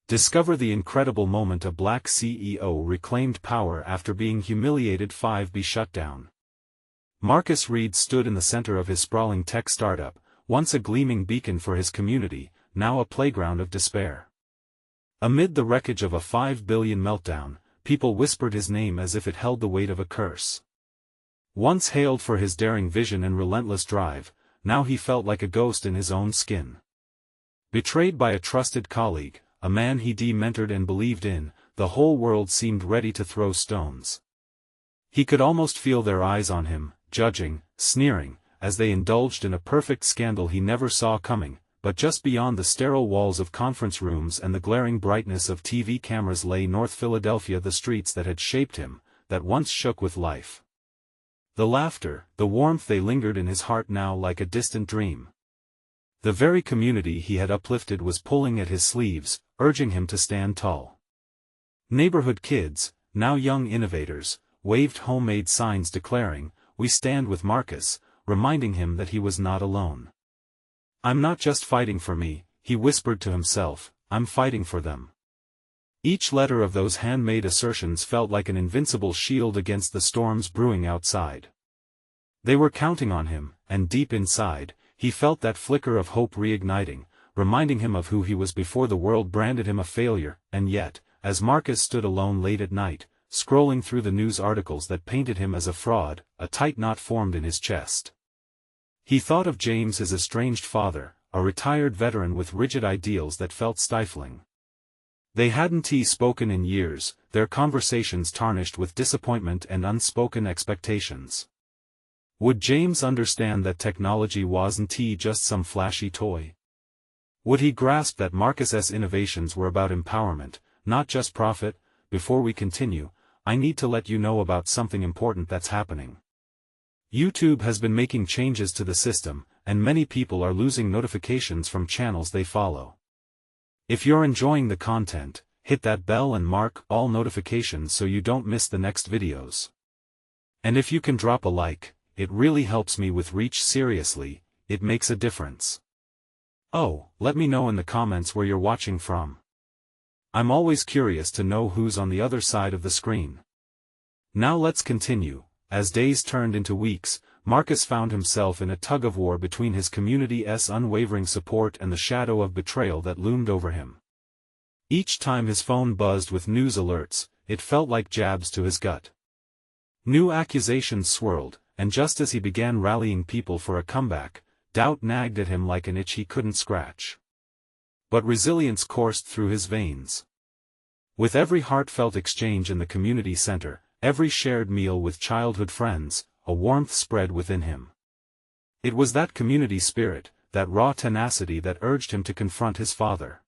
Discover the incredible moment a black CEO reclaimed power after being humiliated. 5. Shutdown. Marcus Reed stood in the center of his sprawling tech startup, once a gleaming beacon for his community, now a playground of despair. Amid the wreckage of a $5 billion meltdown, people whispered his name as if it held the weight of a curse. Once hailed for his daring vision and relentless drive, now he felt like a ghost in his own skin. Betrayed by a trusted colleague, a man he mentored and believed in, the whole world seemed ready to throw stones. He could almost feel their eyes on him, judging, sneering, as they indulged in a perfect scandal he never saw coming, but just beyond the sterile walls of conference rooms and the glaring brightness of TV cameras lay North Philadelphia, the streets that had shaped him, that once shook with life. The laughter, the warmth, they lingered in his heart now like a distant dream. The very community he had uplifted was pulling at his sleeves, urging him to stand tall. Neighborhood kids, now young innovators, waved homemade signs declaring, "We stand with Marcus," reminding him that he was not alone. "I'm not just fighting for me," he whispered to himself, "I'm fighting for them." Each letter of those handmade assertions felt like an invincible shield against the storms brewing outside. They were counting on him, and deep inside, he felt that flicker of hope reigniting, reminding him of who he was before the world branded him a failure. And yet, as Marcus stood alone late at night, scrolling through the news articles that painted him as a fraud, a tight knot formed in his chest. He thought of James, his estranged father, a retired veteran with rigid ideals that felt stifling. They hadn't spoken in years, their conversations tarnished with disappointment and unspoken expectations. Would James understand that technology wasn't just some flashy toy? Would he grasp that Marcus's innovations were about empowerment, not just profit? Before we continue, I need to let you know about something important that's happening. YouTube has been making changes to the system, and many people are losing notifications from channels they follow. If you're enjoying the content, hit that bell and mark all notifications so you don't miss the next videos. And if you can drop a like, it really helps me with reach. Seriously, it makes a difference. Oh, let me know in the comments where you're watching from. I'm always curious to know who's on the other side of the screen. Now let's continue. As days turned into weeks, Marcus found himself in a tug-of-war between his community's unwavering support and the shadow of betrayal that loomed over him. Each time his phone buzzed with news alerts, it felt like jabs to his gut. New accusations swirled, and just as he began rallying people for a comeback, doubt nagged at him like an itch he couldn't scratch. But resilience coursed through his veins. With every heartfelt exchange in the community center, every shared meal with childhood friends, a warmth spread within him. It was that community spirit, that raw tenacity that urged him to confront his father.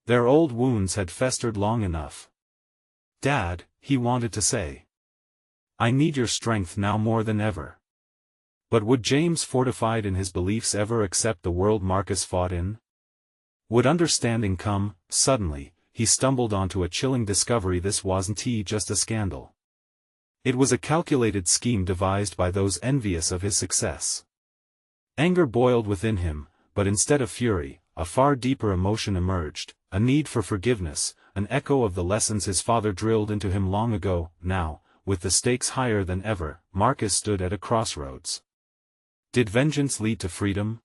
Their old wounds had festered long enough. "Dad," he wanted to say, "I need your strength now more than ever." But would James, fortified in his beliefs, ever accept the world Marcus fought in? Would understanding come? Suddenly, he stumbled onto a chilling discovery: this wasn't just a scandal. It was a calculated scheme devised by those envious of his success. Anger boiled within him, but instead of fury, a far deeper emotion emerged, a need for forgiveness, an echo of the lessons his father drilled into him long ago. Now, with the stakes higher than ever, Marcus stood at a crossroads. Did vengeance lead to freedom?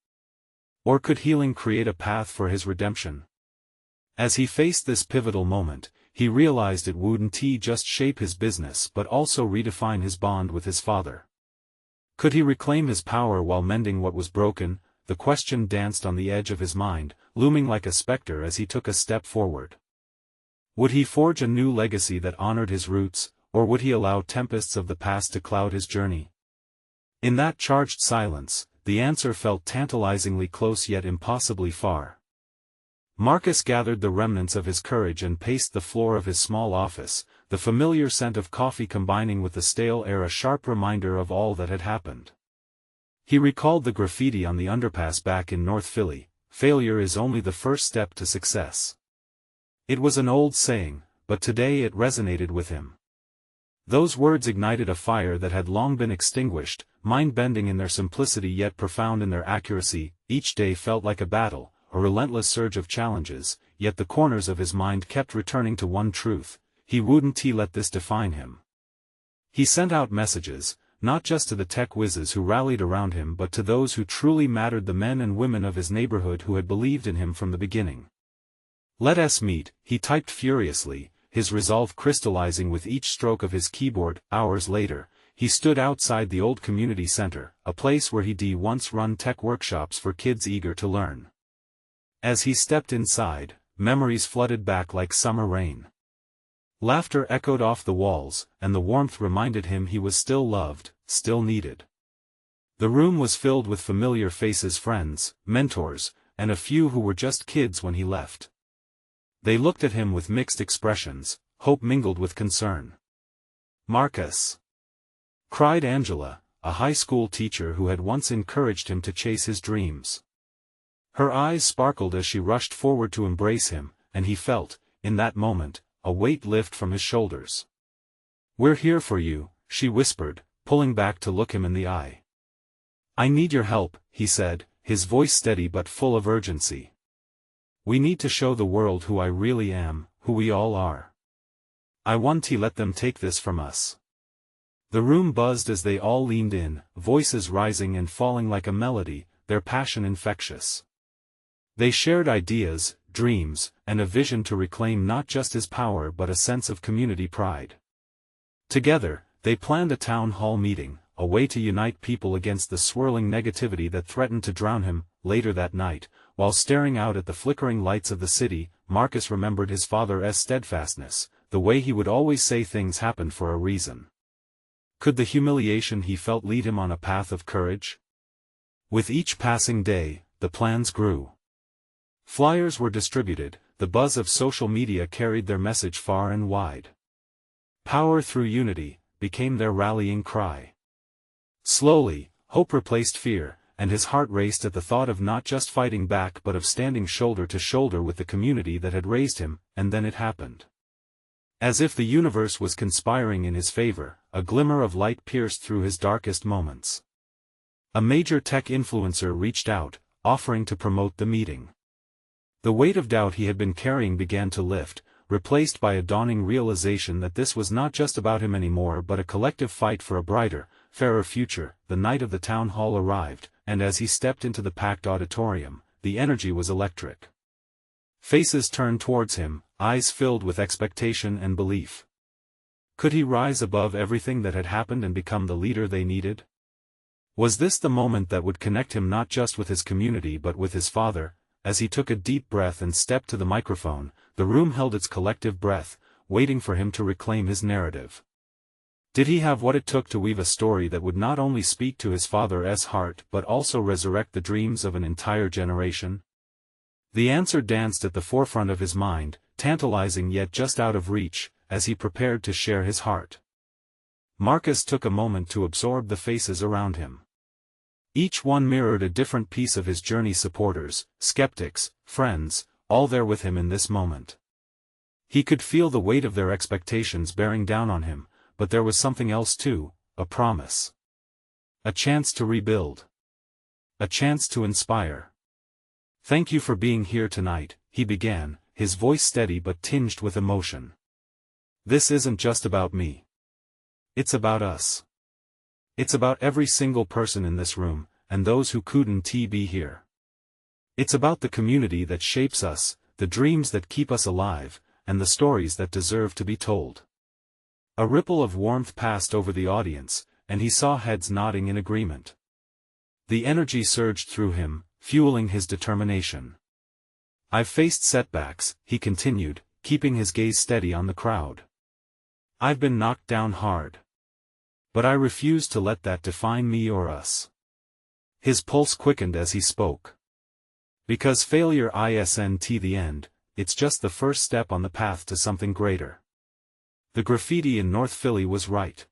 Or could healing create a path for his redemption? As he faced this pivotal moment, he realized it wouldn't just shape his business but also redefine his bond with his father. Could he reclaim his power while mending what was broken? The question danced on the edge of his mind, looming like a specter as he took a step forward. Would he forge a new legacy that honored his roots, or would he allow tempests of the past to cloud his journey? In that charged silence, the answer felt tantalizingly close yet impossibly far. Marcus gathered the remnants of his courage and paced the floor of his small office, the familiar scent of coffee combining with the stale air a sharp reminder of all that had happened. He recalled the graffiti on the underpass back in North Philly: "Failure is only the first step to success." It was an old saying, but today it resonated with him. Those words ignited a fire that had long been extinguished, mind-bending in their simplicity yet profound in their accuracy. Each day felt like a battle, a relentless surge of challenges, yet the corners of his mind kept returning to one truth: he wouldn't let this define him. He sent out messages, not just to the tech whizzes who rallied around him but to those who truly mattered, the men and women of his neighborhood who had believed in him from the beginning. "Let us meet," he typed furiously, his resolve crystallizing with each stroke of his keyboard. Hours later, he stood outside the old community center, a place where he'd once run tech workshops for kids eager to learn. As he stepped inside, memories flooded back like summer rain. Laughter echoed off the walls, and the warmth reminded him he was still loved, still needed. The room was filled with familiar faces, friends, mentors, and a few who were just kids when he left. They looked at him with mixed expressions, hope mingled with concern. "Marcus!" cried Angela, a high school teacher who had once encouraged him to chase his dreams. Her eyes sparkled as she rushed forward to embrace him, and he felt, in that moment, a weight lift from his shoulders. "We're here for you," she whispered, pulling back to look him in the eye. "I need your help," he said, his voice steady but full of urgency. "We need to show the world who I really am, who we all are. I want to let them take this from us." The room buzzed as they all leaned in, voices rising and falling like a melody, their passion infectious. They shared ideas, dreams, and a vision to reclaim not just his power but a sense of community pride. Together, they planned a town hall meeting, a way to unite people against the swirling negativity that threatened to drown him. Later that night, while staring out at the flickering lights of the city, Marcus remembered his father's steadfastness, the way he would always say things happened for a reason. Could the humiliation he felt lead him on a path of courage? With each passing day, the plans grew. Flyers were distributed, the buzz of social media carried their message far and wide. "Power through unity" became their rallying cry. Slowly, hope replaced fear, and his heart raced at the thought of not just fighting back but of standing shoulder to shoulder with the community that had raised him. And then it happened. As if the universe was conspiring in his favor, a glimmer of light pierced through his darkest moments. A major tech influencer reached out, offering to promote the meeting. The weight of doubt he had been carrying began to lift, replaced by a dawning realization that this was not just about him anymore but a collective fight for a brighter, fairer future. The night of the town hall arrived, and as he stepped into the packed auditorium, the energy was electric. Faces turned towards him, eyes filled with expectation and belief. Could he rise above everything that had happened and become the leader they needed? Was this the moment that would connect him not just with his community but with his father? As he took a deep breath and stepped to the microphone, the room held its collective breath, waiting for him to reclaim his narrative. Did he have what it took to weave a story that would not only speak to his father's heart but also resurrect the dreams of an entire generation? The answer danced at the forefront of his mind, tantalizing yet just out of reach, as he prepared to share his heart. Marcus took a moment to absorb the faces around him. Each one mirrored a different piece of his journey: supporters, skeptics, friends, all there with him in this moment. He could feel the weight of their expectations bearing down on him, but there was something else too: a promise. A chance to rebuild. A chance to inspire. "Thank you for being here tonight," he began, his voice steady but tinged with emotion. "This isn't just about me. It's about us. It's about every single person in this room, and those who couldn't be here. It's about the community that shapes us, the dreams that keep us alive, and the stories that deserve to be told." A ripple of warmth passed over the audience, and he saw heads nodding in agreement. The energy surged through him, fueling his determination. "I've faced setbacks," he continued, keeping his gaze steady on the crowd. "I've been knocked down hard. But I refuse to let that define me or us." His pulse quickened as he spoke. "Because failure isn't the end, it's just the first step on the path to something greater." The graffiti in North Philly was right.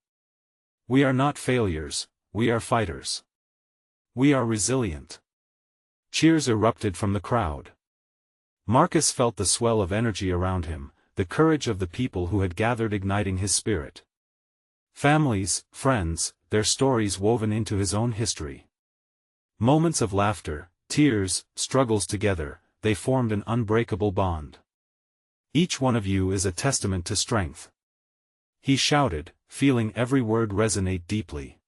"We are not failures, we are fighters. We are resilient." Cheers erupted from the crowd. Marcus felt the swell of energy around him, the courage of the people who had gathered igniting his spirit. Families, friends, their stories woven into his own history. Moments of laughter, tears, struggles together, they formed an unbreakable bond. Each one of you is a testament to strength. He shouted, feeling every word resonate deeply.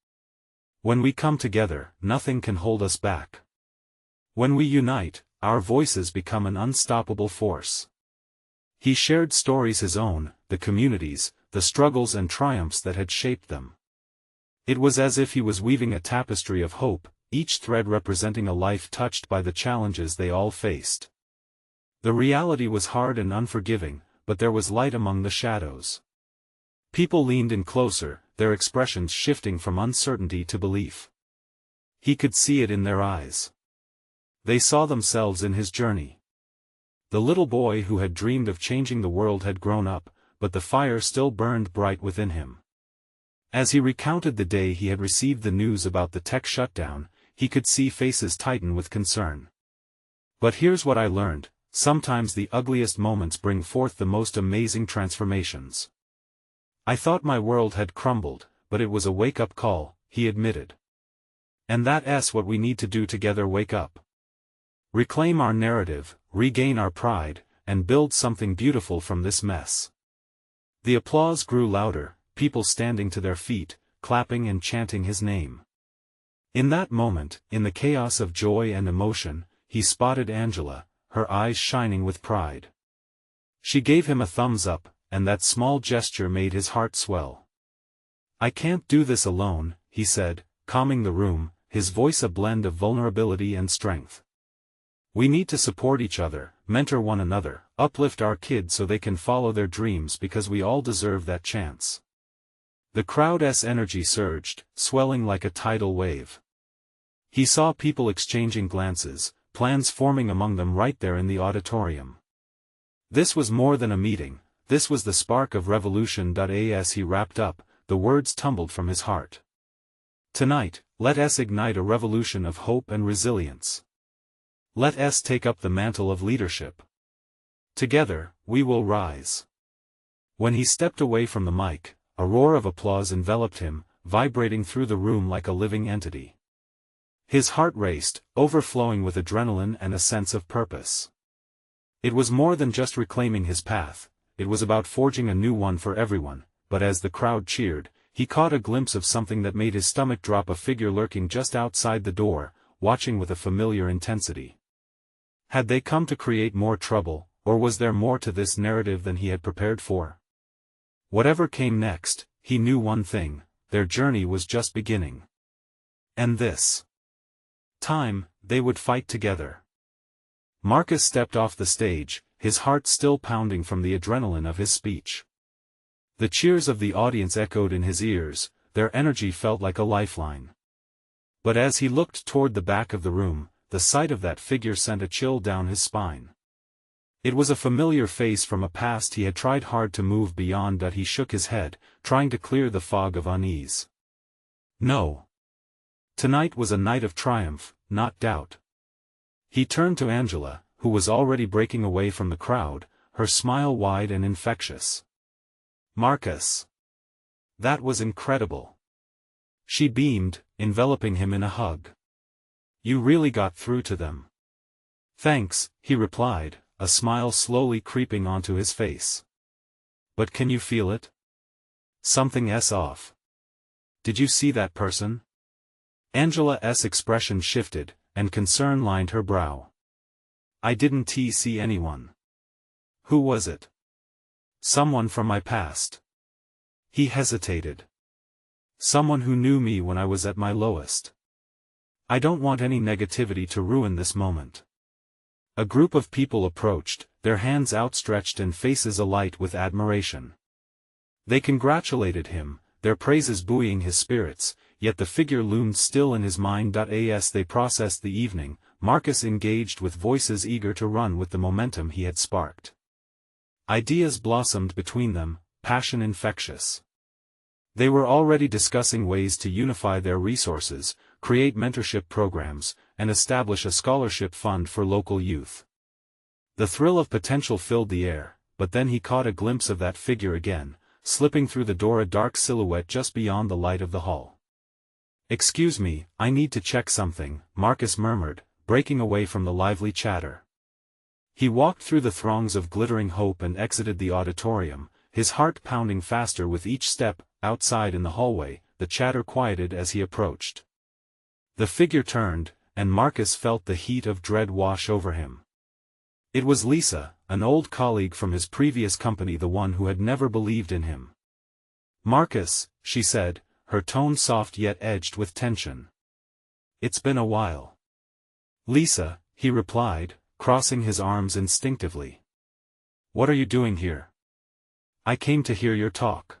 When we come together, nothing can hold us back. When we unite, our voices become an unstoppable force. He shared stories his own, the communities, the struggles and triumphs that had shaped them. It was as if he was weaving a tapestry of hope, each thread representing a life touched by the challenges they all faced. The reality was hard and unforgiving, but there was light among the shadows. People leaned in closer, their expressions shifting from uncertainty to belief. He could see it in their eyes. They saw themselves in his journey. The little boy who had dreamed of changing the world had grown up, but the fire still burned bright within him. As he recounted the day he had received the news about the tech shutdown, he could see faces tighten with concern. But here's what I learned: sometimes the ugliest moments bring forth the most amazing transformations. I thought my world had crumbled, but it was a wake-up call, he admitted. And that's what we need to do together: wake up. Reclaim our narrative, regain our pride, and build something beautiful from this mess. The applause grew louder, people standing to their feet, clapping and chanting his name. In that moment, in the chaos of joy and emotion, he spotted Angela, her eyes shining with pride. She gave him a thumbs up, and that small gesture made his heart swell. "I can't do this alone," he said, calming the room, his voice a blend of vulnerability and strength. "We need to support each other, mentor one another, uplift our kids so they can follow their dreams, because we all deserve that chance." The crowd's energy surged, swelling like a tidal wave. He saw people exchanging glances, plans forming among them right there in the auditorium. This was more than a meeting, this was the spark of revolution. As he wrapped up, the words tumbled from his heart. "Tonight, let us ignite a revolution of hope and resilience. Let us take up the mantle of leadership. Together, we will rise." When he stepped away from the mic, a roar of applause enveloped him, vibrating through the room like a living entity. His heart raced, overflowing with adrenaline and a sense of purpose. It was more than just reclaiming his path, it was about forging a new one for everyone. But as the crowd cheered, he caught a glimpse of something that made his stomach drop: a figure lurking just outside the door, watching with a familiar intensity. Had they come to create more trouble, or was there more to this narrative than he had prepared for? Whatever came next, he knew one thing: their journey was just beginning. And this time, they would fight together. Marcus stepped off the stage, his heart still pounding from the adrenaline of his speech. The cheers of the audience echoed in his ears, their energy felt like a lifeline. But as he looked toward the back of the room, the sight of that figure sent a chill down his spine. It was a familiar face from a past he had tried hard to move beyond. He shook his head, trying to clear the fog of unease. No. Tonight was a night of triumph, not doubt. He turned to Angela, who was already breaking away from the crowd, her smile wide and infectious. "Marcus. That was incredible." She beamed, enveloping him in a hug. "You really got through to them." "Thanks," he replied, a smile slowly creeping onto his face. "But can you feel it? Something's off. Did you see that person?" Angela's expression shifted, and concern lined her brow. "I didn't see anyone." "Who was it?" "Someone from my past." He hesitated. "Someone who knew me when I was at my lowest. I don't want any negativity to ruin this moment." A group of people approached, their hands outstretched and faces alight with admiration. They congratulated him, their praises buoying his spirits, yet the figure loomed still in his mind. As they processed the evening, Marcus engaged with voices eager to run with the momentum he had sparked. Ideas blossomed between them, passion infectious. They were already discussing ways to unify their resources, create mentorship programs, and establish a scholarship fund for local youth. The thrill of potential filled the air, but then he caught a glimpse of that figure again, slipping through the door, a dark silhouette just beyond the light of the hall. "Excuse me, I need to check something," Marcus murmured, breaking away from the lively chatter. He walked through the throngs of glittering hope and exited the auditorium, his heart pounding faster with each step. Outside in the hallway, the chatter quieted as he approached. The figure turned, and Marcus felt the heat of dread wash over him. It was Lisa, an old colleague from his previous company, the one who had never believed in him. "Marcus," she said, her tone soft yet edged with tension. "It's been a while." "Lisa," he replied, crossing his arms instinctively. "What are you doing here?" "I came to hear your talk."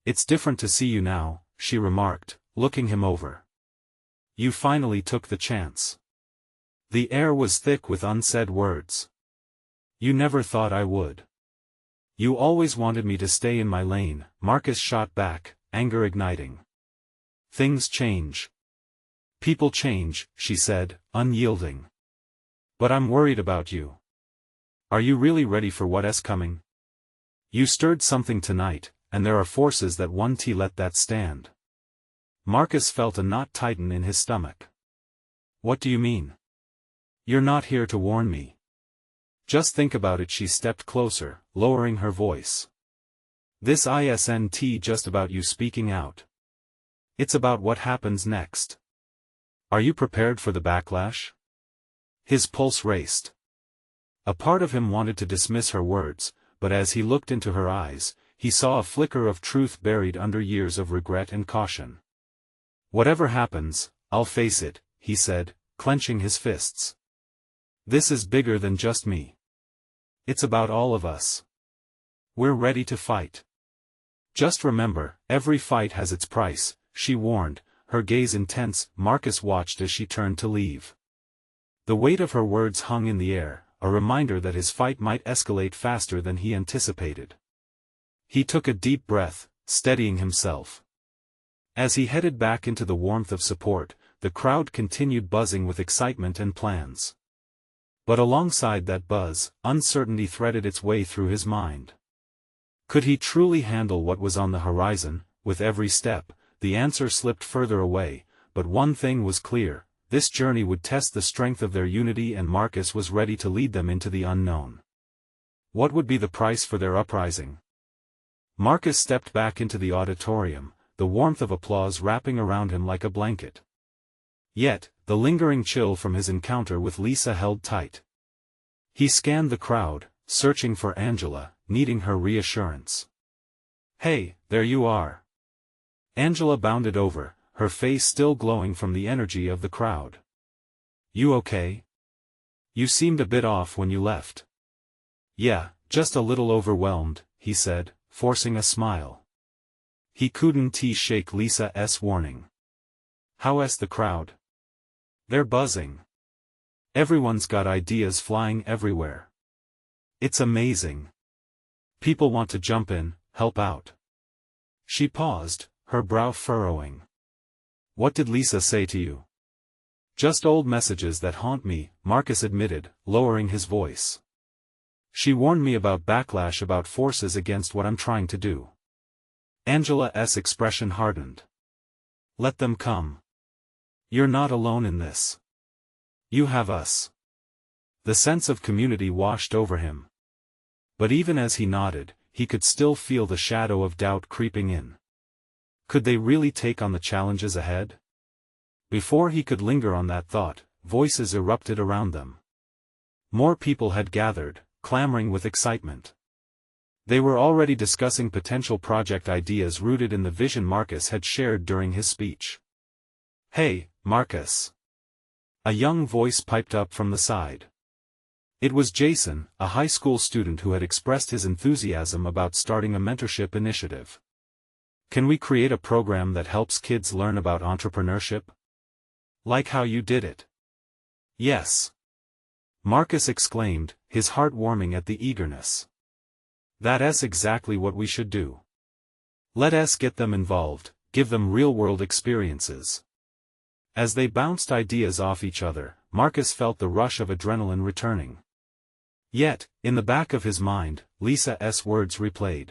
"It's different to see you now," she remarked, looking him over. "You finally took the chance." The air was thick with unsaid words. "You never thought I would." "You always wanted me to stay in my lane," Marcus shot back, anger igniting. "Things change. People change," she said, unyielding. "But I'm worried about you. Are you really ready for what's coming? You stirred something tonight, and there are forces that won't let that stand." Marcus felt a knot tighten in his stomach. "What do you mean? You're not here to warn me." "Just think about it." She stepped closer, lowering her voice. "This isn't just about you speaking out. It's about what happens next. Are you prepared for the backlash?" His pulse raced. A part of him wanted to dismiss her words, but as he looked into her eyes, he saw a flicker of truth buried under years of regret and caution. "Whatever happens, I'll face it," he said, clenching his fists. "This is bigger than just me. It's about all of us. We're ready to fight. Just remember, every fight has its price," she warned, her gaze intense. Marcus watched as she turned to leave. The weight of her words hung in the air, a reminder that his fight might escalate faster than he anticipated. He took a deep breath, steadying himself. As he headed back into the warmth of support, the crowd continued buzzing with excitement and plans. But alongside that buzz, uncertainty threaded its way through his mind. Could he truly handle what was on the horizon? With every step, the answer slipped further away, but one thing was clear: this journey would test the strength of their unity, and Marcus was ready to lead them into the unknown. What would be the price for their uprising? Marcus stepped back into the auditorium, the warmth of applause wrapping around him like a blanket. Yet, the lingering chill from his encounter with Lisa held tight. He scanned the crowd, searching for Angela, needing her reassurance. "Hey, there you are." Angela bounded over, her face still glowing from the energy of the crowd. "You okay? You seemed a bit off when you left." "Yeah, just a little overwhelmed," he said, forcing a smile. He couldn't shake Lisa's warning. "How's the crowd?" "They're buzzing. Everyone's got ideas flying everywhere. It's amazing. People want to jump in, help out." She paused, her brow furrowing. "What did Lisa say to you?" "Just old messages that haunt me," Marcus admitted, lowering his voice. "She warned me about backlash, about forces against what I'm trying to do." Angela's expression hardened. "Let them come. You're not alone in this. You have us." The sense of community washed over him. But even as he nodded, he could still feel the shadow of doubt creeping in. Could they really take on the challenges ahead? Before he could linger on that thought, voices erupted around them. More people had gathered, clamoring with excitement. They were already discussing potential project ideas rooted in the vision Marcus had shared during his speech. "Hey, Marcus!" A young voice piped up from the side. It was Jason, a high school student who had expressed his enthusiasm about starting a mentorship initiative. "Can we create a program that helps kids learn about entrepreneurship? Like how you did it?" "Yes!" Marcus exclaimed, his heart warming at the eagerness. "That's exactly what we should do. Let us get them involved, give them real-world experiences." As they bounced ideas off each other, Marcus felt the rush of adrenaline returning. Yet, in the back of his mind, Lisa's words replayed.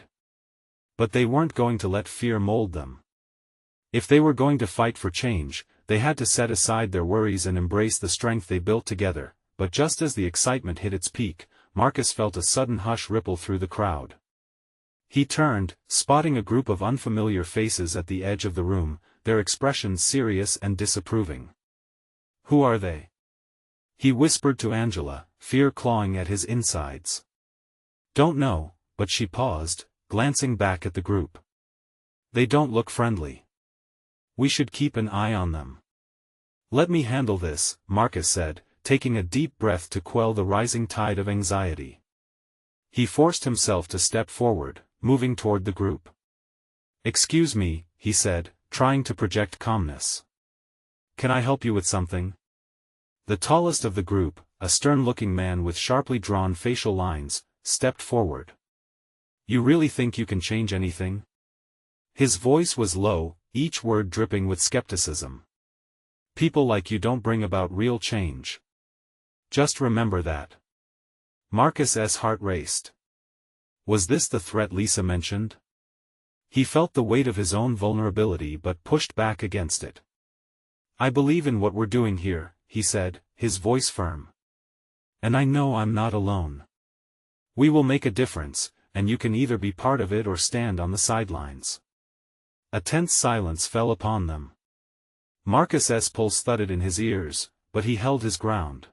But they weren't going to let fear mold them. If they were going to fight for change, they had to set aside their worries and embrace the strength they built together. but just as the excitement hit its peak, Marcus felt a sudden hush ripple through the crowd. He turned, spotting a group of unfamiliar faces at the edge of the room, their expressions serious and disapproving. "Who are they?" he whispered to Angela, fear clawing at his insides. "Don't know," but she paused, glancing back at the group. "They don't look friendly. We should keep an eye on them." "Let me handle this," Marcus said, taking a deep breath to quell the rising tide of anxiety. He forced himself to step forward, moving toward the group. "Excuse me," he said, trying to project calmness. "Can I help you with something?" The tallest of the group, a stern-looking man with sharply drawn facial lines, stepped forward. "You really think you can change anything?" His voice was low, each word dripping with skepticism. "People like you don't bring about real change. Just remember that." Marcus's heart raced. Was this the threat Lisa mentioned? He felt the weight of his own vulnerability but pushed back against it. "I believe in what we're doing here," he said, his voice firm. "And I know I'm not alone. We will make a difference, and you can either be part of it or stand on the sidelines." A tense silence fell upon them. Marcus's pulse thudded in his ears, but he held his ground.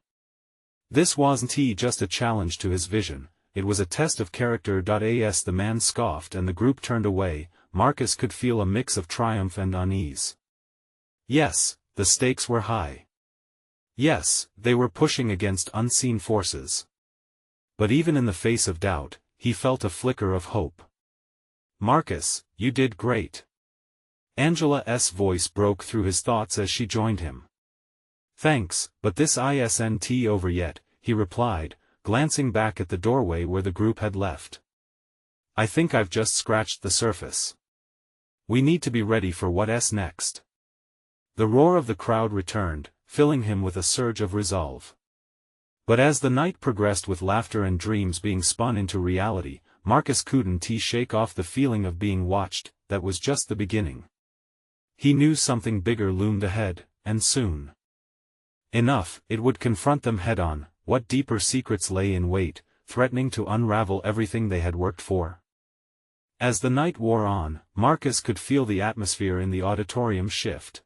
This wasn't just a challenge to his vision, it was a test of character. As the man scoffed and the group turned away, Marcus could feel a mix of triumph and unease. Yes, the stakes were high. Yes, they were pushing against unseen forces. But even in the face of doubt, he felt a flicker of hope. "Marcus, you did great." Angela's voice broke through his thoughts as she joined him. "Thanks, but this isn't over yet," he replied, glancing back at the doorway where the group had left. "I think I've just scratched the surface. We need to be ready for what's next." The roar of the crowd returned, filling him with a surge of resolve. But as the night progressed with laughter and dreams being spun into reality, Marcus couldn't shake off the feeling of being watched. That was just the beginning. He knew something bigger loomed ahead, and soon. Enough, it would confront them head-on. What deeper secrets lay in wait, threatening to unravel everything they had worked for? As the night wore on, Marcus could feel the atmosphere in the auditorium shift.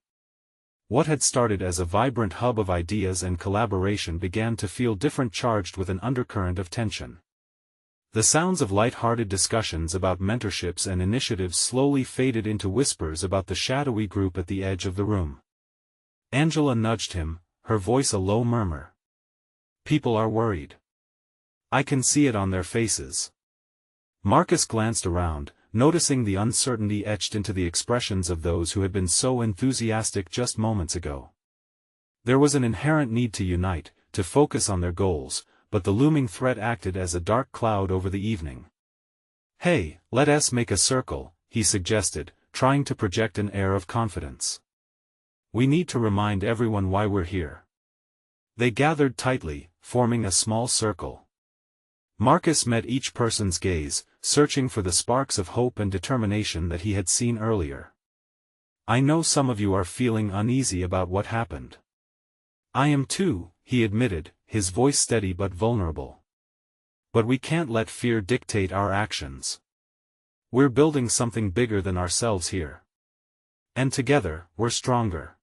What had started as a vibrant hub of ideas and collaboration began to feel different, charged with an undercurrent of tension. The sounds of light-hearted discussions about mentorships and initiatives slowly faded into whispers about the shadowy group at the edge of the room. Angela nudged him, her voice a low murmur. "People are worried. I can see it on their faces." Marcus glanced around, noticing the uncertainty etched into the expressions of those who had been so enthusiastic just moments ago. There was an inherent need to unite, to focus on their goals, but the looming threat acted as a dark cloud over the evening. "Hey, let us make a circle," he suggested, trying to project an air of confidence. "We need to remind everyone why we're here." They gathered tightly, forming a small circle. Marcus met each person's gaze, searching for the sparks of hope and determination that he had seen earlier. "I know some of you are feeling uneasy about what happened. I am too," he admitted, his voice steady but vulnerable. "But we can't let fear dictate our actions. We're building something bigger than ourselves here. And together, we're stronger."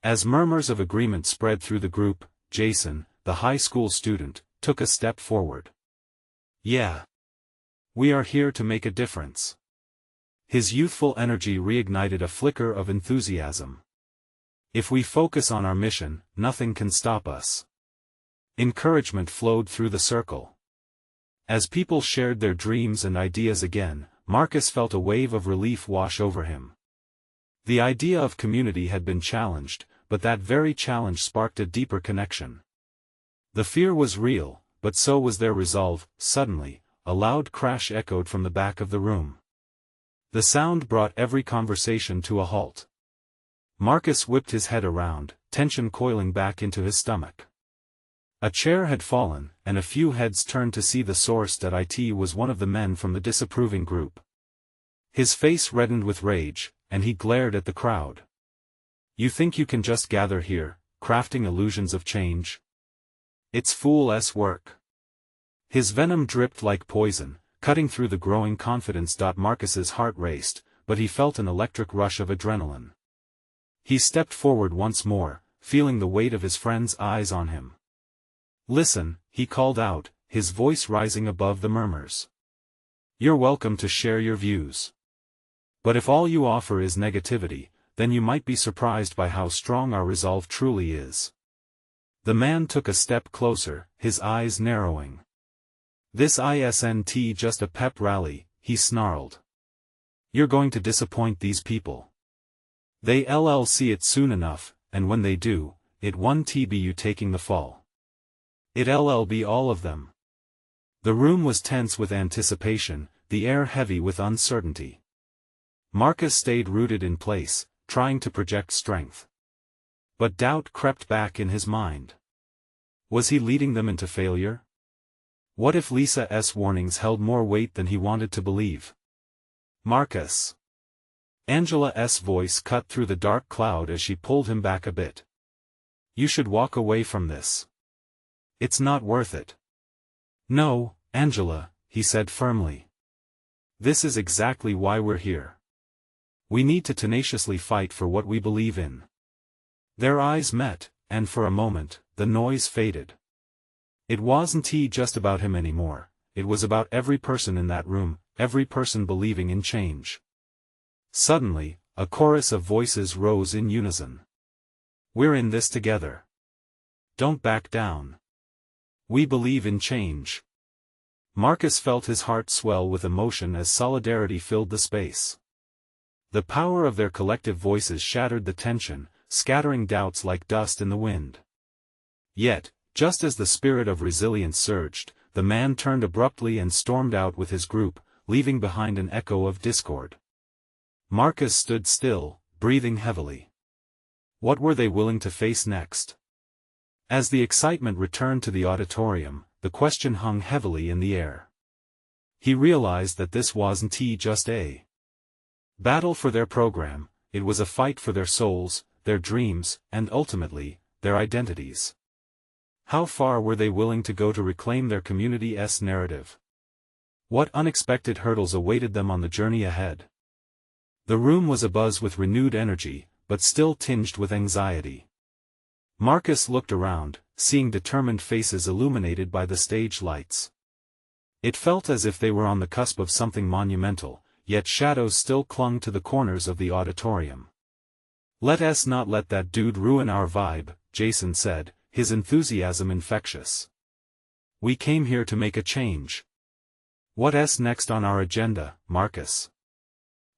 As murmurs of agreement spread through the group, Jason, the high school student, took a step forward. "Yeah. We are here to make a difference." His youthful energy reignited a flicker of enthusiasm. "If we focus on our mission, nothing can stop us." Encouragement flowed through the circle. As people shared their dreams and ideas again, Marcus felt a wave of relief wash over him. The idea of community had been challenged, but that very challenge sparked a deeper connection. The fear was real, but so was their resolve. Suddenly, a loud crash echoed from the back of the room. The sound brought every conversation to a halt. Marcus whipped his head around, tension coiling back into his stomach. A chair had fallen, and a few heads turned to see the source. It was one of the men from the disapproving group. His face reddened with rage, and he glared at the crowd. "You think you can just gather here, crafting illusions of change? It's fool's work. His venom dripped like poison, cutting through the growing confidence. Marcus's heart raced, but he felt an electric rush of adrenaline. He stepped forward once more, feeling the weight of his friend's eyes on him. "Listen," he called out, his voice rising above the murmurs. "You're welcome to share your views. But if all you offer is negativity, then you might be surprised by how strong our resolve truly is." The man took a step closer, his eyes narrowing. "This isn't just a pep rally," he snarled. "You're going to disappoint these people. They'll see it soon enough, and when they do, it won't be you taking the fall. It'll be all of them." The room was tense with anticipation, the air heavy with uncertainty. Marcus stayed rooted in place, trying to project strength. But doubt crept back in his mind. Was he leading them into failure? What if Lisa's warnings held more weight than he wanted to believe? "Marcus." Angela's voice cut through the dark cloud as she pulled him back a bit. "You should walk away from this. It's not worth it." "No, Angela," he said firmly. "This is exactly why we're here. We need to tenaciously fight for what we believe in." Their eyes met, and for a moment, the noise faded. It wasn't just about him anymore, it was about every person in that room, every person believing in change. Suddenly, a chorus of voices rose in unison. "We're in this together. Don't back down. We believe in change." Marcus felt his heart swell with emotion as solidarity filled the space. The power of their collective voices shattered the tension, scattering doubts like dust in the wind. Yet, just as the spirit of resilience surged, the man turned abruptly and stormed out with his group, leaving behind an echo of discord. Marcus stood still, breathing heavily. What were they willing to face next? As the excitement returned to the auditorium, the question hung heavily in the air. He realized that this wasn't just a battle for their program, it was a fight for their souls, their dreams, and ultimately, their identities. How far were they willing to go to reclaim their community's narrative? What unexpected hurdles awaited them on the journey ahead? The room was abuzz with renewed energy, but still tinged with anxiety. Marcus looked around, seeing determined faces illuminated by the stage lights. It felt as if they were on the cusp of something monumental, yet shadows still clung to the corners of the auditorium. "Let's not let that dude ruin our vibe," Jason said, his enthusiasm infectious. "We came here to make a change." "What's next on our agenda, Marcus?"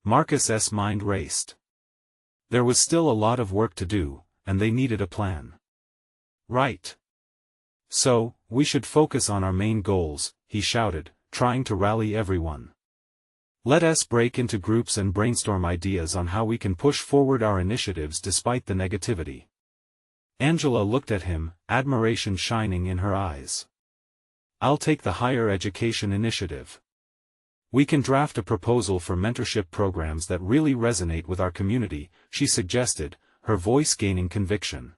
Marcus's mind raced. There was still a lot of work to do, and they needed a plan. "Right. So, we should focus on our main goals," he shouted, trying to rally everyone. "Let's break into groups and brainstorm ideas on how we can push forward our initiatives despite the negativity." Angela looked at him, admiration shining in her eyes. "I'll take the higher education initiative. We can draft a proposal for mentorship programs that really resonate with our community," she suggested, her voice gaining conviction.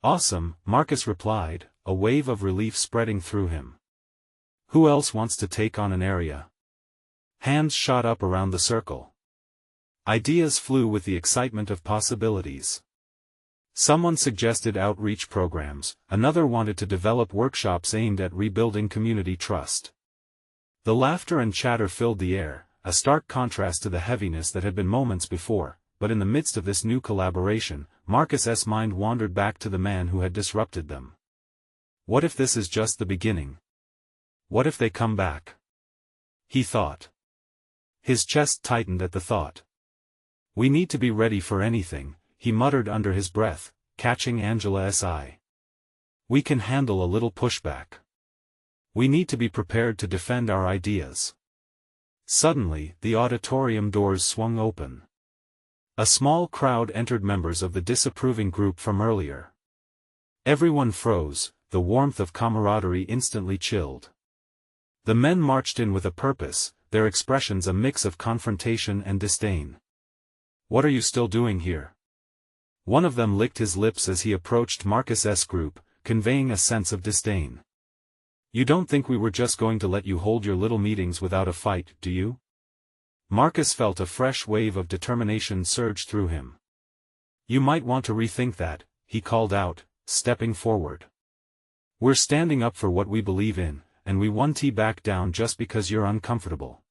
"Awesome," Marcus replied, a wave of relief spreading through him. "Who else wants to take on an area?" Hands shot up around the circle. Ideas flew with the excitement of possibilities. Someone suggested outreach programs, another wanted to develop workshops aimed at rebuilding community trust. The laughter and chatter filled the air, a stark contrast to the heaviness that had been moments before, but in the midst of this new collaboration, Marcus's mind wandered back to the man who had disrupted them. What if this is just the beginning? What if they come back? He thought. His chest tightened at the thought. "We need to be ready for anything," he muttered under his breath, catching Angela's eye. "We can handle a little pushback. We need to be prepared to defend our ideas." Suddenly, the auditorium doors swung open. A small crowd entered, members of the disapproving group from earlier. Everyone froze, the warmth of camaraderie instantly chilled. The men marched in with a purpose, their expressions a mix of confrontation and disdain. "What are you still doing here?" One of them licked his lips as he approached Marcus's group, conveying a sense of disdain. You don't think we were just going to let you hold your little meetings without a fight, do you? Marcus felt a fresh wave of determination surge through him. You might want to rethink that, he called out, stepping forward. We're standing up for what we believe in, and we won't back down just because you're uncomfortable.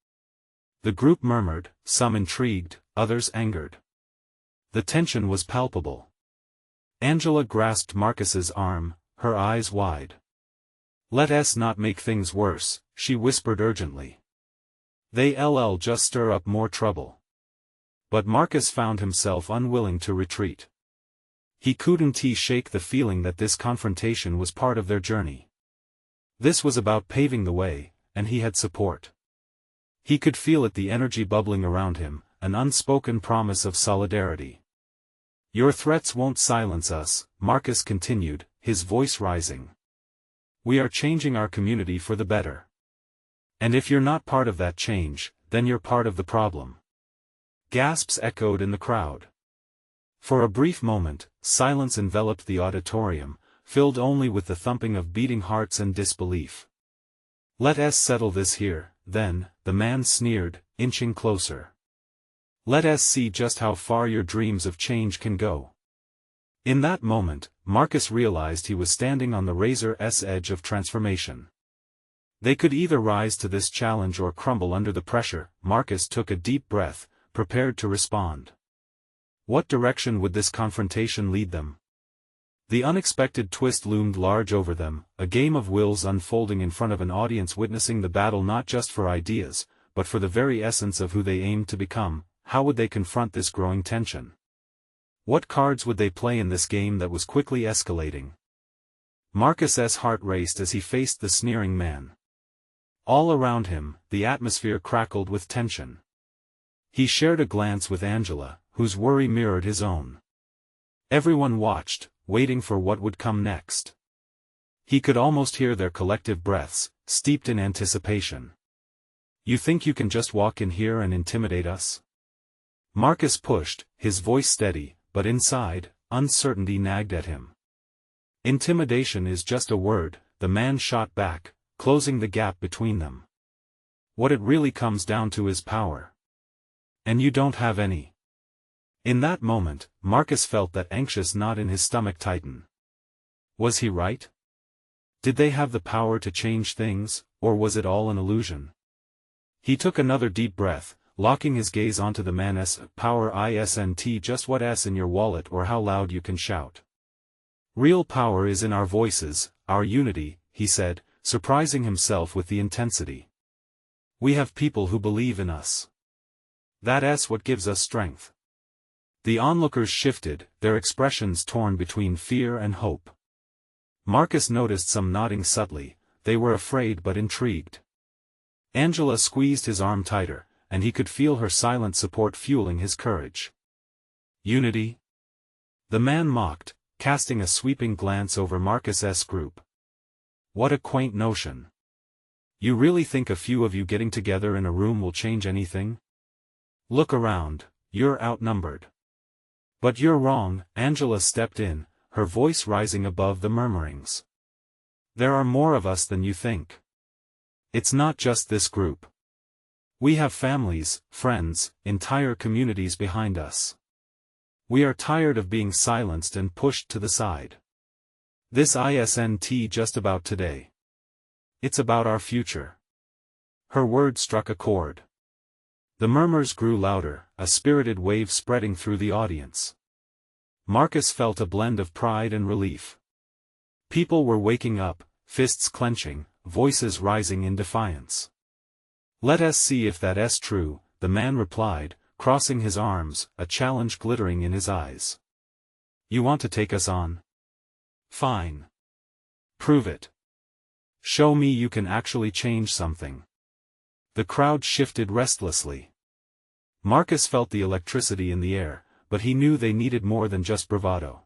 The group murmured, some intrigued, others angered. The tension was palpable. Angela grasped Marcus's arm, her eyes wide. Let's not make things worse, she whispered urgently. They'll just stir up more trouble. But Marcus found himself unwilling to retreat. He couldn't shake the feeling that this confrontation was part of their journey. This was about paving the way, and he had support. He could feel it, the energy bubbling around him, an unspoken promise of solidarity. Your threats won't silence us, Marcus continued, his voice rising. We are changing our community for the better. And if you're not part of that change, then you're part of the problem. Gasps echoed in the crowd. For a brief moment, silence enveloped the auditorium, filled only with the thumping of beating hearts and disbelief. Let's settle this here, then, the man sneered, inching closer. Let's see just how far your dreams of change can go. In that moment, Marcus realized he was standing on the razor's edge of transformation. They could either rise to this challenge or crumble under the pressure. Marcus took a deep breath, prepared to respond. What direction would this confrontation lead them? The unexpected twist loomed large over them, a game of wills unfolding in front of an audience witnessing the battle not just for ideas, but for the very essence of who they aimed to become. How would they confront this growing tension? What cards would they play in this game that was quickly escalating? Marcus's heart raced as he faced the sneering man. All around him, the atmosphere crackled with tension. He shared a glance with Angela, whose worry mirrored his own. Everyone watched, waiting for what would come next. He could almost hear their collective breaths, steeped in anticipation. You think you can just walk in here and intimidate us? Marcus pushed, his voice steady, but inside, uncertainty nagged at him. Intimidation is just a word, the man shot back, closing the gap between them. What it really comes down to is power. And you don't have any. In that moment, Marcus felt that anxious knot in his stomach tighten. Was he right? Did they have the power to change things, or was it all an illusion? He took another deep breath, locking his gaze onto the man's power. Isn't just what's in your wallet or how loud you can shout. Real power is in our voices, our unity, he said, surprising himself with the intensity. We have people who believe in us. That's what gives us strength. The onlookers shifted, their expressions torn between fear and hope. Marcus noticed some nodding subtly, they were afraid but intrigued. Angela squeezed his arm tighter, and he could feel her silent support fueling his courage. Unity? The man mocked, casting a sweeping glance over Marcus's group. What a quaint notion. You really think a few of you getting together in a room will change anything? Look around, you're outnumbered. But you're wrong, Angela stepped in, her voice rising above the murmurings. There are more of us than you think. It's not just this group. We have families, friends, entire communities behind us. We are tired of being silenced and pushed to the side. This isn't just about today. It's about our future. Her words struck a chord. The murmurs grew louder, a spirited wave spreading through the audience. Marcus felt a blend of pride and relief. People were waking up, fists clenching, voices rising in defiance. Let's see if that's true, the man replied, crossing his arms, a challenge glittering in his eyes. You want to take us on? Fine. Prove it. Show me you can actually change something. The crowd shifted restlessly. Marcus felt the electricity in the air, but he knew they needed more than just bravado.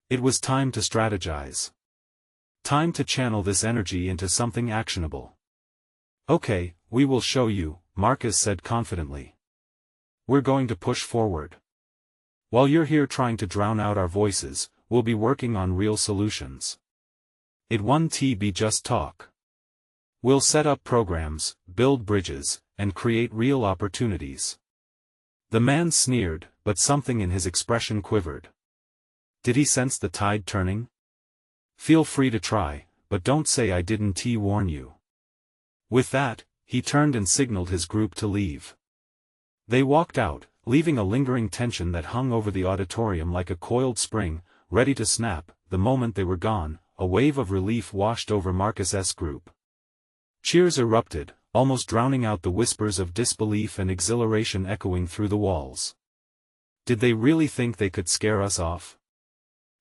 It was time to strategize. Time to channel this energy into something actionable. Okay, we will show you, Marcus said confidently. We're going to push forward. While you're here trying to drown out our voices, we'll be working on real solutions. It won't be just talk. We'll set up programs, build bridges, and create real opportunities. The man sneered, but something in his expression quivered. Did he sense the tide turning? Feel free to try, but don't say I didn't warn you. With that, he turned and signaled his group to leave. They walked out, leaving a lingering tension that hung over the auditorium like a coiled spring, ready to snap. The moment they were gone, a wave of relief washed over Marcus's group. Cheers erupted, almost drowning out the whispers of disbelief and exhilaration echoing through the walls. Did they really think they could scare us off?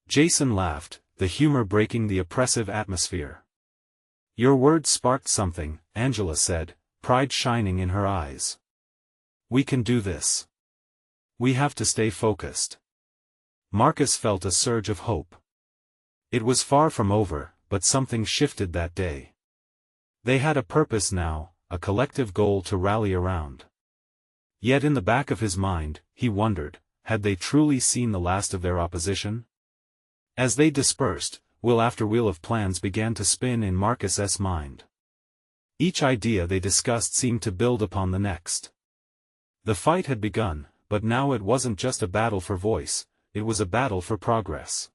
Jason laughed, the humor breaking the oppressive atmosphere. Your words sparked something, Angela said, pride shining in her eyes. We can do this. We have to stay focused. Marcus felt a surge of hope. It was far from over, but something shifted that day. They had a purpose now, a collective goal to rally around. Yet in the back of his mind, he wondered, had they truly seen the last of their opposition? As they dispersed, wheel after wheel of plans began to spin in Marcus's mind. Each idea they discussed seemed to build upon the next. The fight had begun, but now it wasn't just a battle for voice, it was a battle for progress.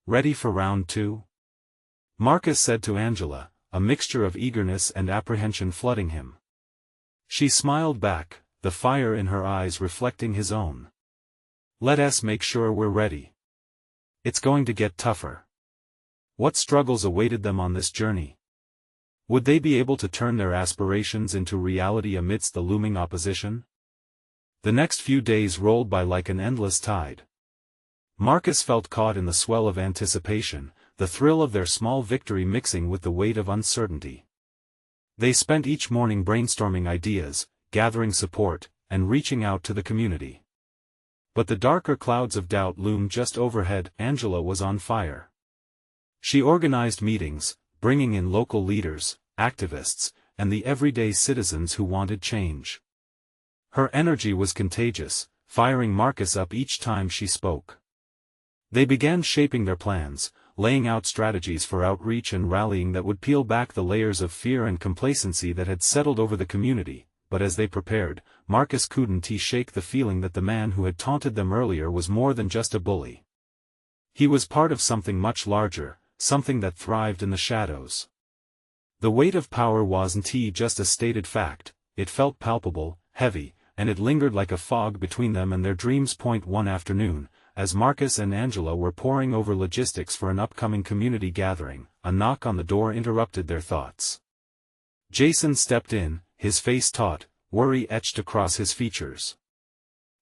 Ready for round 2? Marcus said to Angela, a mixture of eagerness and apprehension flooding him. She smiled back, the fire in her eyes reflecting his own. Let us make sure we're ready. It's going to get tougher. What struggles awaited them on this journey? Would they be able to turn their aspirations into reality amidst the looming opposition? The next few days rolled by like an endless tide. Marcus felt caught in the swell of anticipation, the thrill of their small victory mixing with the weight of uncertainty. They spent each morning brainstorming ideas, gathering support, and reaching out to the community. But the darker clouds of doubt loomed just overhead. Angela was on fire. She organized meetings, bringing in local leaders, activists, and the everyday citizens who wanted change. Her energy was contagious, firing Marcus up each time she spoke. They began shaping their plans, laying out strategies for outreach and rallying that would peel back the layers of fear and complacency that had settled over the community. But as they prepared, Marcus couldn't shake the feeling that the man who had taunted them earlier was more than just a bully. He was part of something much larger, something that thrived in the shadows. The weight of power wasn't just a stated fact, it felt palpable, heavy, and it lingered like a fog between them and their dreams. One afternoon, as Marcus and Angela were poring over logistics for an upcoming community gathering, a knock on the door interrupted their thoughts. Jason stepped in, his face taut, worry etched across his features.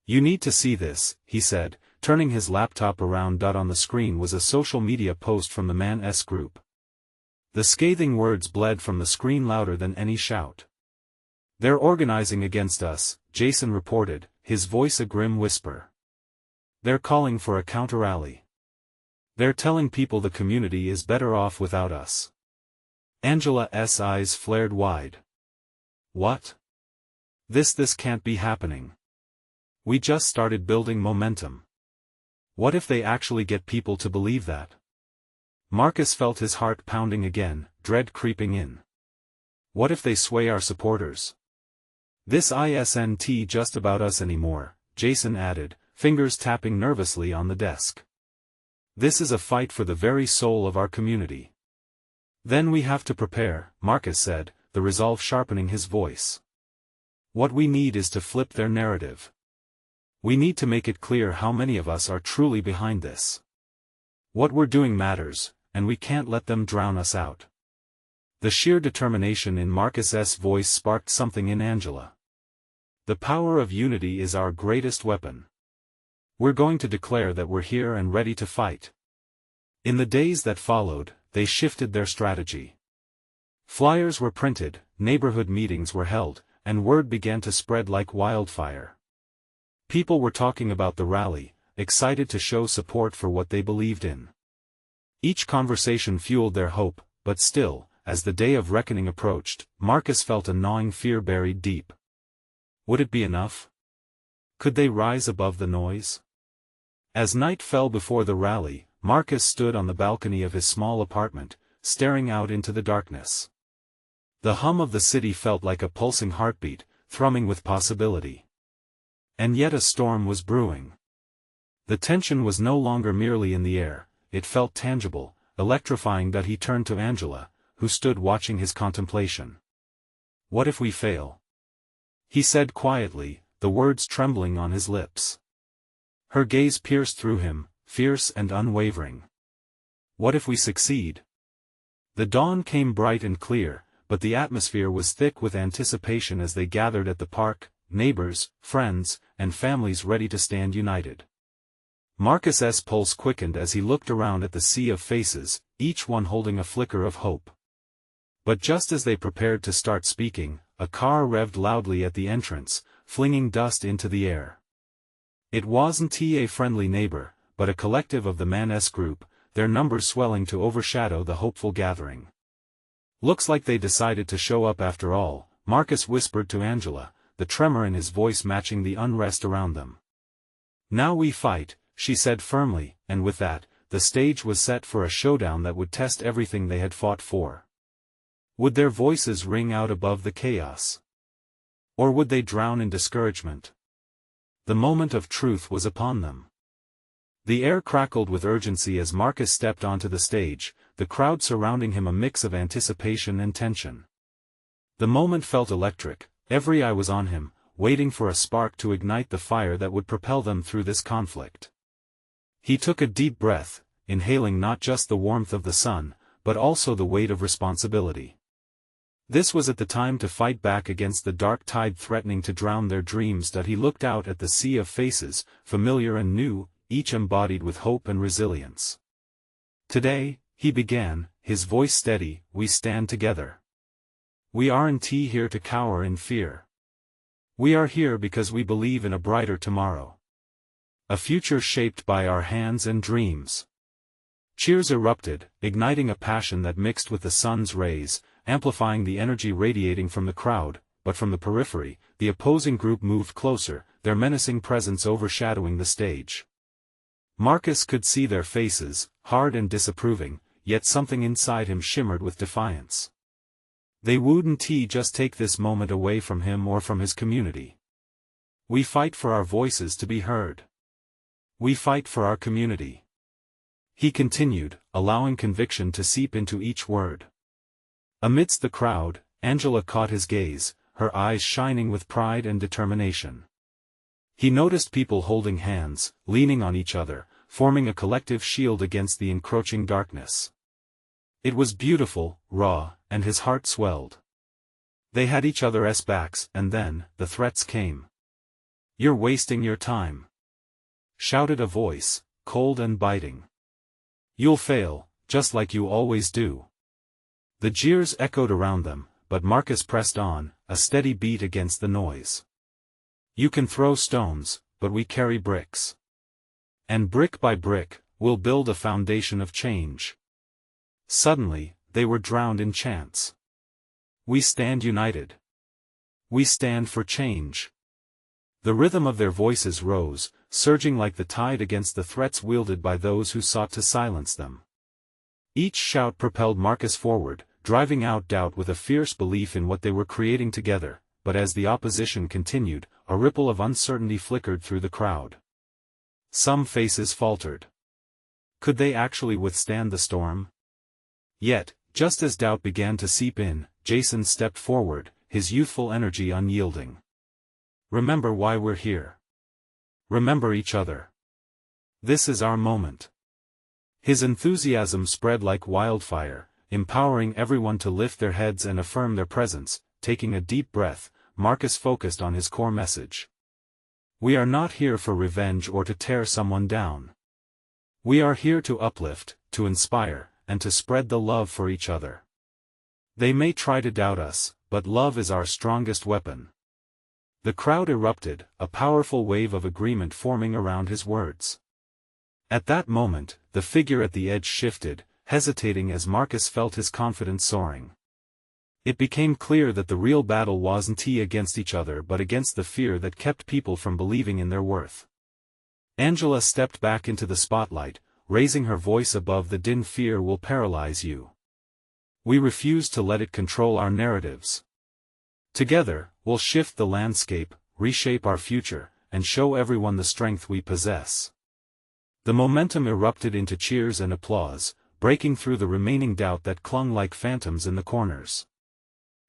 You need to see this, he said, turning his laptop around. On the screen was a social media post from the man's group. The scathing words bled from the screen louder than any shout. They're organizing against us, Jason reported, his voice a grim whisper. They're calling for a counter-rally. They're telling people the community is better off without us. Angela's eyes flared wide. What? This can't be happening. We just started building momentum. What if they actually get people to believe that? Marcus felt his heart pounding again, dread creeping in. What if they sway our supporters? This isn't just about us anymore, Jason added, fingers tapping nervously on the desk. This is a fight for the very soul of our community. Then we have to prepare, Marcus said, the resolve sharpening his voice. What we need is to flip their narrative. We need to make it clear how many of us are truly behind this. What we're doing matters, and we can't let them drown us out. The sheer determination in Marcus's voice sparked something in Angela. The power of unity is our greatest weapon. We're going to declare that we're here and ready to fight. In the days that followed, they shifted their strategy. Flyers were printed, neighborhood meetings were held, and word began to spread like wildfire. People were talking about the rally, excited to show support for what they believed in. Each conversation fueled their hope, but still, as the day of reckoning approached, Marcus felt a gnawing fear buried deep. Would it be enough? Could they rise above the noise? As night fell before the rally, Marcus stood on the balcony of his small apartment, staring out into the darkness. The hum of the city felt like a pulsing heartbeat, thrumming with possibility. And yet a storm was brewing. The tension was no longer merely in the air, it felt tangible, electrifying. That he turned to Angela, who stood watching his contemplation. "What if we fail?" he said quietly, the words trembling on his lips. Her gaze pierced through him, fierce and unwavering. "What if we succeed?" The dawn came bright and clear, but the atmosphere was thick with anticipation as they gathered at the park, neighbors, friends, and families ready to stand united. Marcus's pulse quickened as he looked around at the sea of faces, each one holding a flicker of hope. But just as they prepared to start speaking, a car revved loudly at the entrance, flinging dust into the air. It wasn't a friendly neighbor, but a collective of the Man's group, their numbers swelling to overshadow the hopeful gathering. "Looks like they decided to show up after all," Marcus whispered to Angela, the tremor in his voice matching the unrest around them. "Now we fight," she said firmly, and with that, the stage was set for a showdown that would test everything they had fought for. Would their voices ring out above the chaos? Or would they drown in discouragement? The moment of truth was upon them. The air crackled with urgency as Marcus stepped onto the stage, the crowd surrounding him a mix of anticipation and tension. The moment felt electric, every eye was on him, waiting for a spark to ignite the fire that would propel them through this conflict. He took a deep breath, inhaling not just the warmth of the sun, but also the weight of responsibility. This was at the time to fight back against the dark tide threatening to drown their dreams. That he looked out at the sea of faces, familiar and new, each embodied with hope and resilience. "Today," he began, his voice steady, "we stand together. We aren't here to cower in fear. We are here because we believe in a brighter tomorrow. A future shaped by our hands and dreams." Cheers erupted, igniting a passion that mixed with the sun's rays, amplifying the energy radiating from the crowd. But from the periphery, the opposing group moved closer, their menacing presence overshadowing the stage. Marcus could see their faces, hard and disapproving, yet something inside him shimmered with defiance. They wouldn't just take this moment away from him or from his community. "We fight for our voices to be heard. We fight for our community," he continued, allowing conviction to seep into each word. Amidst the crowd, Angela caught his gaze, her eyes shining with pride and determination. He noticed people holding hands, leaning on each other, forming a collective shield against the encroaching darkness. It was beautiful, raw, and his heart swelled. They had each other's backs, and then, the threats came. "You're wasting your time," shouted a voice, cold and biting. "You'll fail, just like you always do." The jeers echoed around them, but Marcus pressed on, a steady beat against the noise. "You can throw stones, but we carry bricks. And brick by brick, we'll build a foundation of change." Suddenly, they were drowned in chants. "We stand united. We stand for change." The rhythm of their voices rose, surging like the tide against the threats wielded by those who sought to silence them. Each shout propelled Marcus forward, driving out doubt with a fierce belief in what they were creating together. But as the opposition continued, a ripple of uncertainty flickered through the crowd. Some faces faltered. Could they actually withstand the storm? Yet, just as doubt began to seep in, Jason stepped forward, his youthful energy unyielding. "Remember why we're here. Remember each other. This is our moment." His enthusiasm spread like wildfire, empowering everyone to lift their heads and affirm their presence. Taking a deep breath, Marcus focused on his core message. "We are not here for revenge or to tear someone down. We are here to uplift, to inspire, and to spread the love for each other. They may try to doubt us, but love is our strongest weapon." The crowd erupted, a powerful wave of agreement forming around his words. At that moment, the figure at the edge shifted, hesitating as Marcus felt his confidence soaring. It became clear that the real battle wasn't against each other but against the fear that kept people from believing in their worth. Angela stepped back into the spotlight, raising her voice above the din. "Fear will paralyze you. We refuse to let it control our narratives. Together, we'll shift the landscape, reshape our future, and show everyone the strength we possess. The momentum erupted into cheers and applause, breaking through the remaining doubt that clung like phantoms in the corners.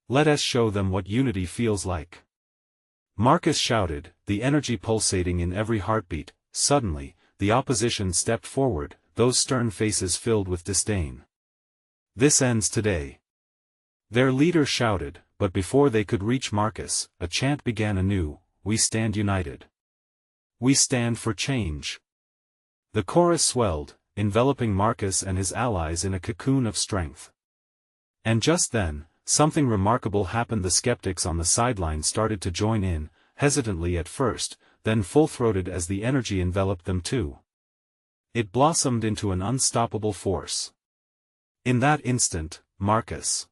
Let us show them what unity feels like. Marcus shouted, the energy pulsating in every heartbeat. Suddenly, the opposition stepped forward, those stern faces filled with disdain. This ends today. Their leader shouted, but before they could reach Marcus, a chant began anew, we stand united. We stand for change. The chorus swelled, enveloping Marcus and his allies in a cocoon of strength. And just then, something remarkable happened. The skeptics on the sidelines started to join in, hesitantly at first, then full-throated as the energy enveloped them too. It blossomed into an unstoppable force. In that instant, Marcus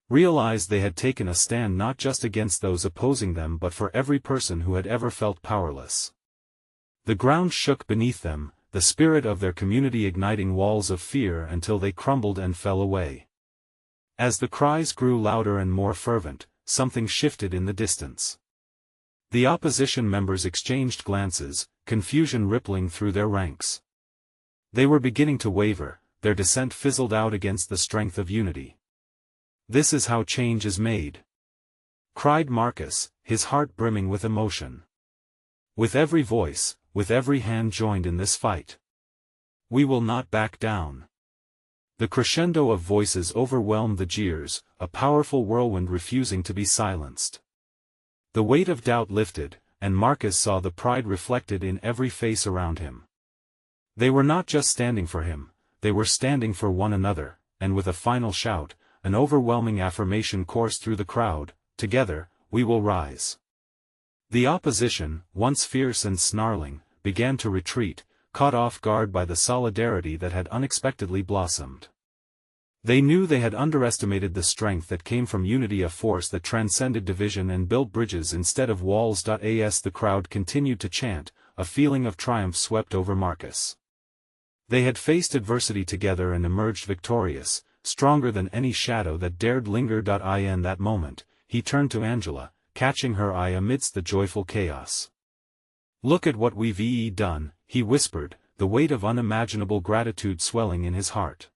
realized they had taken a stand not just against those opposing them but for every person who had ever felt powerless. The ground shook beneath them, the spirit of their community igniting walls of fear until they crumbled and fell away. As the cries grew louder and more fervent, something shifted in the distance. The opposition members exchanged glances, confusion rippling through their ranks. They were beginning to waver, their dissent fizzled out against the strength of unity. This is how change is made, cried Marcus, his heart brimming with emotion. With every voice, with every hand joined in this fight, we will not back down. The crescendo of voices overwhelmed the jeers, a powerful whirlwind refusing to be silenced. The weight of doubt lifted, and Marcus saw the pride reflected in every face around him. They were not just standing for him, they were standing for one another, and with a final shout, an overwhelming affirmation coursed through the crowd, together, we will rise. The opposition, once fierce and snarling, began to retreat, caught off guard by the solidarity that had unexpectedly blossomed. They knew they had underestimated the strength that came from unity, a force that transcended division and built bridges instead of walls. As the crowd continued to chant, a feeling of triumph swept over Marcus. They had faced adversity together and emerged victorious, stronger than any shadow that dared linger. In that moment, he turned to Angela, catching her eye amidst the joyful chaos. Look at what we've done, he whispered, the weight of unimaginable gratitude swelling in his heart.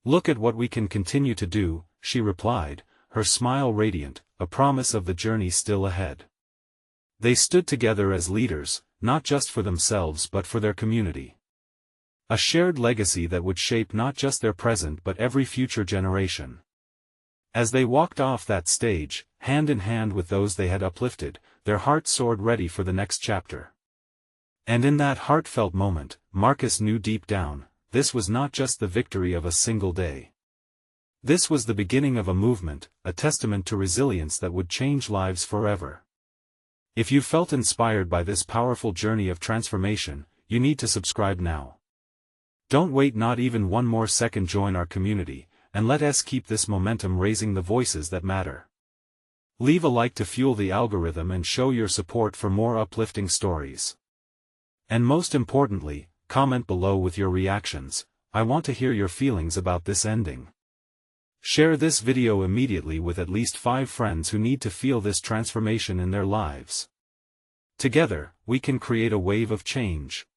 Look at what we can continue to do, she replied, her smile radiant, a promise of the journey still ahead. They stood together as leaders, not just for themselves but for their community. A shared legacy that would shape not just their present but every future generation. As they walked off that stage, hand in hand with those they had uplifted, their hearts soared ready for the next chapter. And in that heartfelt moment, Marcus knew deep down, this was not just the victory of a single day. This was the beginning of a movement, a testament to resilience that would change lives forever. If you felt inspired by this powerful journey of transformation, you need to subscribe now. Don't wait not even one more second. Join our community, and let us keep this momentum, raising the voices that matter. Leave a like to fuel the algorithm and show your support for more uplifting stories. And most importantly, comment below with your reactions. I want to hear your feelings about this ending. Share this video immediately with at least 5 friends who need to feel this transformation in their lives. Together, we can create a wave of change.